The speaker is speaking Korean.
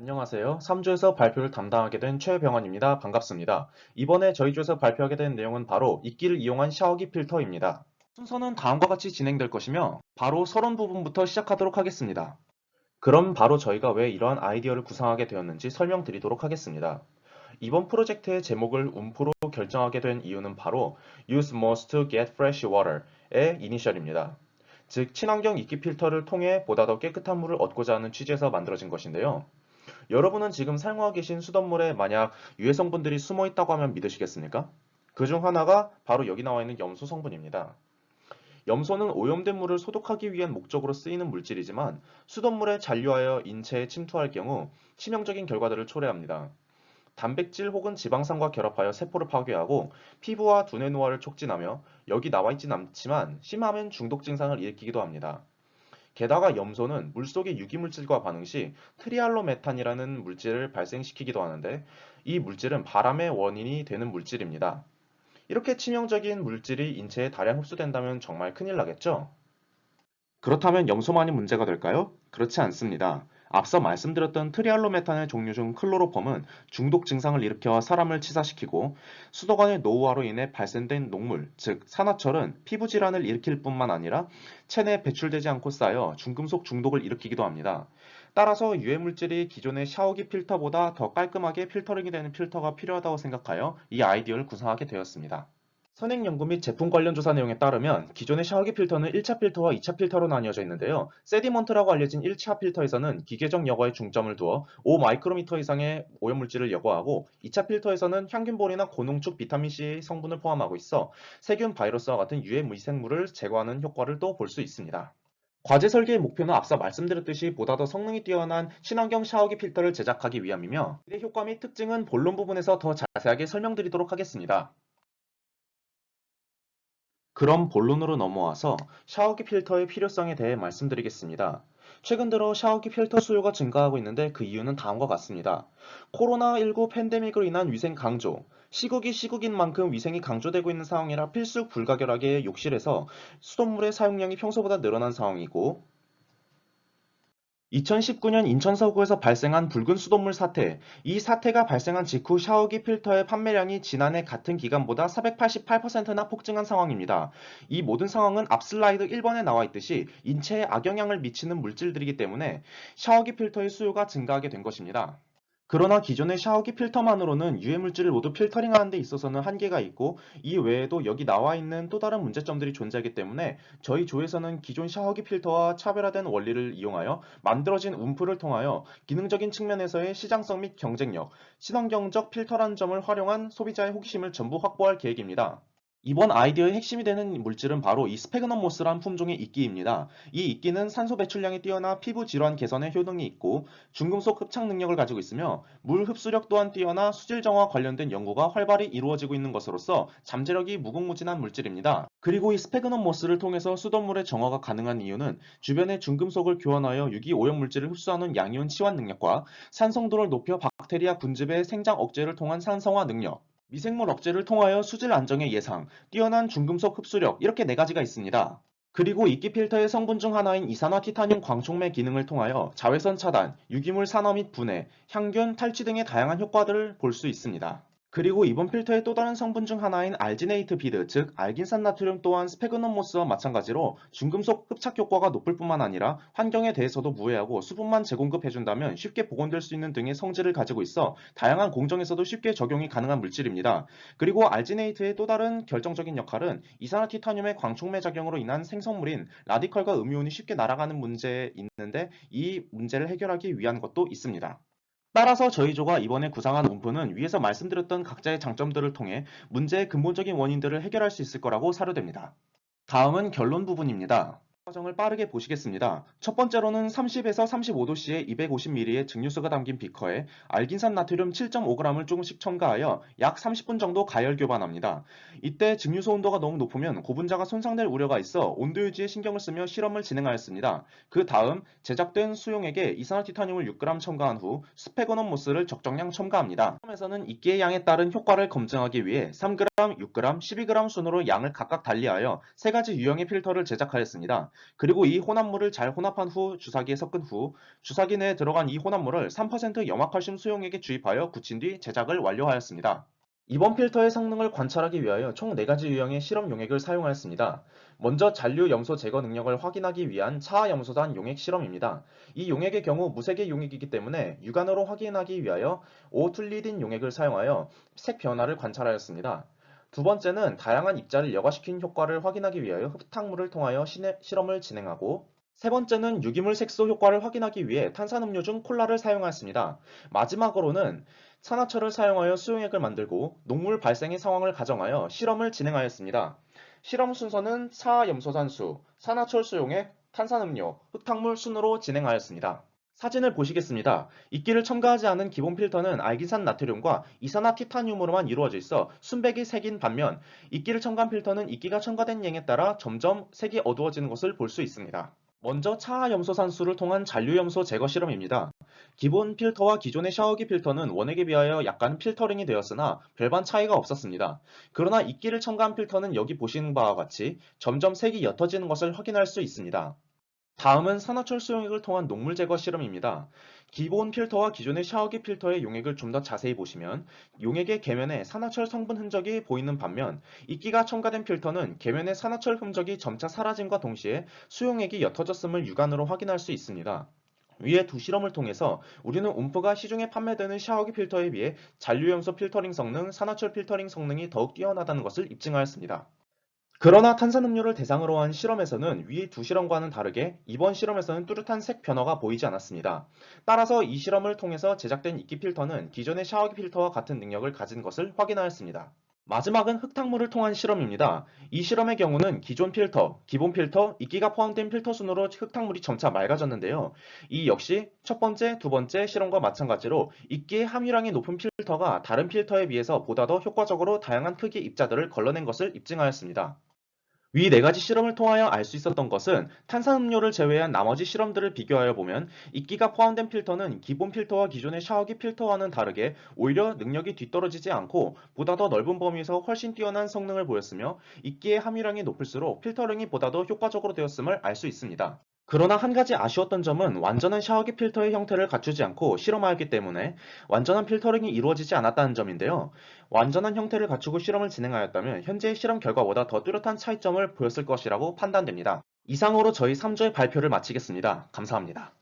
안녕하세요. 3주에서 발표를 담당하게 된 최병원입니다. 반갑습니다. 이번에 저희 주에서 발표하게 된 내용은 바로 이끼를 이용한 샤워기 필터입니다. 순서는 다음과 같이 진행될 것이며 바로 서론 부분부터 시작하도록 하겠습니다. 그럼 바로 저희가 왜 이러한 아이디어를 구상하게 되었는지 설명드리도록 하겠습니다. 이번 프로젝트의 제목을 움프로 결정하게 된 이유는 바로 Use most to get fresh water의 이니셜입니다. 즉, 친환경 이끼 필터를 통해 보다 더 깨끗한 물을 얻고자 하는 취지에서 만들어진 것인데요. 여러분은 지금 사용하고 계신 수돗물에 만약 유해 성분들이 숨어 있다고 하면 믿으시겠습니까? 그 중 하나가 바로 여기 나와 있는 염소 성분입니다. 염소는 오염된 물을 소독하기 위한 목적으로 쓰이는 물질이지만 수돗물에 잔류하여 인체에 침투할 경우 치명적인 결과들을 초래합니다. 단백질 혹은 지방산과 결합하여 세포를 파괴하고 피부와 두뇌 노화를 촉진하며 여기 나와 있진 않지만 심하면 중독 증상을 일으키기도 합니다. 게다가 염소는 물속의 유기물질과 반응 시 트리알로메탄이라는 물질을 발생시키기도 하는데 이 물질은 바람의 원인이 되는 물질입니다. 이렇게 치명적인 물질이 인체에 다량 흡수된다면 정말 큰일 나겠죠? 그렇다면 염소만이 문제가 될까요? 그렇지 않습니다. 앞서 말씀드렸던 트리알로메탄의 종류 중 클로로폼은 중독 증상을 일으켜 사람을 치사시키고 수도관의 노후화로 인해 발생된 녹물, 즉 산화철은 피부 질환을 일으킬 뿐만 아니라 체내에 배출되지 않고 쌓여 중금속 중독을 일으키기도 합니다. 따라서 유해 물질이 기존의 샤워기 필터보다 더 깔끔하게 필터링이 되는 필터가 필요하다고 생각하여 이 아이디어를 구상하게 되었습니다. 선행 연구 및 제품 관련 조사 내용에 따르면 기존의 샤워기 필터는 1차 필터와 2차 필터로 나뉘어져 있는데요. 세디먼트라고 알려진 1차 필터에서는 기계적 여과에 중점을 두어 5 마이크로미터 이상의 오염물질을 여과하고 2차 필터에서는 향균볼이나 고농축 비타민C 성분을 포함하고 있어 세균, 바이러스와 같은 유해 미생물을 제거하는 효과를 또 볼 수 있습니다. 과제 설계의 목표는 앞서 말씀드렸듯이 보다 더 성능이 뛰어난 친환경 샤워기 필터를 제작하기 위함이며 이의 효과 및 특징은 본론 부분에서 더 자세하게 설명드리도록 하겠습니다. 그럼 본론으로 넘어와서 샤워기 필터의 필요성에 대해 말씀드리겠습니다. 최근 들어 샤워기 필터 수요가 증가하고 있는데 그 이유는 다음과 같습니다. 코로나19 팬데믹으로 인한 위생 강조, 시국이 시국인 만큼 위생이 강조되고 있는 상황이라 필수 불가결하게 욕실에서 수돗물의 사용량이 평소보다 늘어난 상황이고, 2019년 인천 서구에서 발생한 붉은 수돗물 사태, 이 사태가 발생한 직후 샤워기 필터의 판매량이 지난해 같은 기간보다 488%나 폭증한 상황입니다. 이 모든 상황은 앞 슬라이드 1번에 나와 있듯이 인체에 악영향을 미치는 물질들이기 때문에 샤워기 필터의 수요가 증가하게 된 것입니다. 그러나 기존의 샤워기 필터만으로는 유해 물질을 모두 필터링하는 데 있어서는 한계가 있고 이 외에도 여기 나와 있는 또 다른 문제점들이 존재하기 때문에 저희 조에서는 기존 샤워기 필터와 차별화된 원리를 이용하여 만들어진 움프를 통하여 기능적인 측면에서의 시장성 및 경쟁력, 친환경적 필터라는 점을 활용한 소비자의 호기심을 전부 확보할 계획입니다. 이번 아이디어의 핵심이 되는 물질은 바로 이 스페그넘 모스란 품종의 이끼입니다. 이 이끼는 산소 배출량이 뛰어나 피부 질환 개선에 효능이 있고 중금속 흡착 능력을 가지고 있으며 물 흡수력 또한 뛰어나 수질 정화 관련된 연구가 활발히 이루어지고 있는 것으로서 잠재력이 무궁무진한 물질입니다. 그리고 이 스페그넘 모스를 통해서 수돗물의 정화가 가능한 이유는 주변의 중금속을 교환하여 유기 오염 물질을 흡수하는 양이온 치환 능력과 산성도를 높여 박테리아 군집의 생장 억제를 통한 산성화 능력, 미생물 억제를 통하여 수질 안정의 예상, 뛰어난 중금속 흡수력 이렇게 네 가지가 있습니다. 그리고 이끼 필터의 성분 중 하나인 이산화 티타늄 광촉매 기능을 통하여 자외선 차단, 유기물 산화 및 분해, 향균, 탈취 등의 다양한 효과들을 볼 수 있습니다. 그리고 이번 필터의 또 다른 성분 중 하나인 알지네이트 비드, 즉 알긴산 나트륨 또한 스페그넘 모스와 마찬가지로 중금속 흡착 효과가 높을 뿐만 아니라 환경에 대해서도 무해하고 수분만 재공급해준다면 쉽게 복원될 수 있는 등의 성질을 가지고 있어 다양한 공정에서도 쉽게 적용이 가능한 물질입니다. 그리고 알지네이트의 또 다른 결정적인 역할은 이산화티타늄의 광촉매 작용으로 인한 생성물인 라디컬과 음이온이 쉽게 날아가는 문제에 있는데 이 문제를 해결하기 위한 것도 있습니다. 따라서 저희 조가 이번에 구상한 문프는 위에서 말씀드렸던 각자의 장점들을 통해 문제의 근본적인 원인들을 해결할 수 있을 거라고 사료됩니다. 다음은 결론 부분입니다. 과정을 빠르게 보시겠습니다. 첫 번째로는 30에서 35도씨의 250ml의 증류수가 담긴 비커에 알긴산 나트륨 7.5g을 조금씩 첨가하여 약 30분 정도 가열 교반합니다. 이때 증류소 온도가 너무 높으면 고분자가 손상될 우려가 있어 온도 유지에 신경을 쓰며 실험을 진행하였습니다. 그 다음 제작된 수용액에 이산화티타늄을 6g 첨가한 후 스페고넘 모스를 적정량 첨가합니다. 실험에서는 이끼의 양에 따른 효과를 검증하기 위해 3g, 6g, 12g 순으로 양을 각각 달리하여 세 가지 유형의 필터를 제작하였습니다. 그리고 이 혼합물을 잘 혼합한 후 주사기에 섞은 후 주사기 내에 들어간 이 혼합물을 3% 염화칼슘 수용액에 주입하여 굳힌 뒤 제작을 완료하였습니다. 이번 필터의 성능을 관찰하기 위하여 총 4가지 유형의 실험 용액을 사용하였습니다. 먼저 잔류 염소 제거 능력을 확인하기 위한 차하염소산 용액 실험입니다. 이 용액의 경우 무색의 용액이기 때문에 육안으로 확인하기 위하여 오툴리딘 용액을 사용하여 색 변화를 관찰하였습니다. 두 번째는 다양한 입자를 여과시킨 효과를 확인하기 위하여 흡탕물을 통하여 실험을 진행하고 세 번째는 유기물 색소 효과를 확인하기 위해 탄산음료 중 콜라를 사용하였습니다. 마지막으로는 산화철을 사용하여 수용액을 만들고 녹물 발생의 상황을 가정하여 실험을 진행하였습니다. 실험 순서는 사염소산수, 산화철 수용액, 탄산음료, 흙탕물 순으로 진행하였습니다. 사진을 보시겠습니다. 이끼를 첨가하지 않은 기본 필터는 알기산 나트륨과 이산화 티타늄으로만 이루어져 있어 순백이 색인 반면 이끼를 첨가한 필터는 이끼가 첨가된 양에 따라 점점 색이 어두워지는 것을 볼 수 있습니다. 먼저 차하염소산수를 통한 잔류염소 제거 실험입니다. 기본 필터와 기존의 샤워기 필터는 원액에 비하여 약간 필터링이 되었으나 별반 차이가 없었습니다. 그러나 이끼를 첨가한 필터는 여기 보시는 바와 같이 점점 색이 옅어지는 것을 확인할 수 있습니다. 다음은 산화철 수용액을 통한 녹물 제거 실험입니다. 기본 필터와 기존의 샤워기 필터의 용액을 좀 더 자세히 보시면 용액의 계면에 산화철 성분 흔적이 보이는 반면 이끼가 첨가된 필터는 계면의 산화철 흔적이 점차 사라짐과 동시에 수용액이 옅어졌음을 육안으로 확인할 수 있습니다. 위의 두 실험을 통해서 우리는 움프가 시중에 판매되는 샤워기 필터에 비해 잔류염소 필터링 성능, 산화철 필터링 성능이 더욱 뛰어나다는 것을 입증하였습니다. 그러나 탄산음료를 대상으로 한 실험에서는 위 두 실험과는 다르게 이번 실험에서는 뚜렷한 색 변화가 보이지 않았습니다. 따라서 이 실험을 통해서 제작된 이끼 필터는 기존의 샤워기 필터와 같은 능력을 가진 것을 확인하였습니다. 마지막은 흙탕물을 통한 실험입니다. 이 실험의 경우는 기존 필터, 기본 필터, 이끼가 포함된 필터 순으로 흙탕물이 점차 맑아졌는데요. 이 역시 첫 번째, 두 번째 실험과 마찬가지로 이끼의 함유량이 높은 필터가 다른 필터에 비해서 보다 더 효과적으로 다양한 크기의 입자들을 걸러낸 것을 입증하였습니다. 위 4가지 실험을 통하여 알 수 있었던 것은 탄산음료를 제외한 나머지 실험들을 비교하여 보면 이끼가 포함된 필터는 기본 필터와 기존의 샤워기 필터와는 다르게 오히려 능력이 뒤떨어지지 않고 보다 더 넓은 범위에서 훨씬 뛰어난 성능을 보였으며 이끼의 함유량이 높을수록 필터링이 보다 더 효과적으로 되었음을 알 수 있습니다. 그러나 한 가지 아쉬웠던 점은 완전한 샤워기 필터의 형태를 갖추지 않고 실험하였기 때문에 완전한 필터링이 이루어지지 않았다는 점인데요. 완전한 형태를 갖추고 실험을 진행하였다면 현재의 실험 결과보다 더 뚜렷한 차이점을 보였을 것이라고 판단됩니다. 이상으로 저희 3조의 발표를 마치겠습니다. 감사합니다.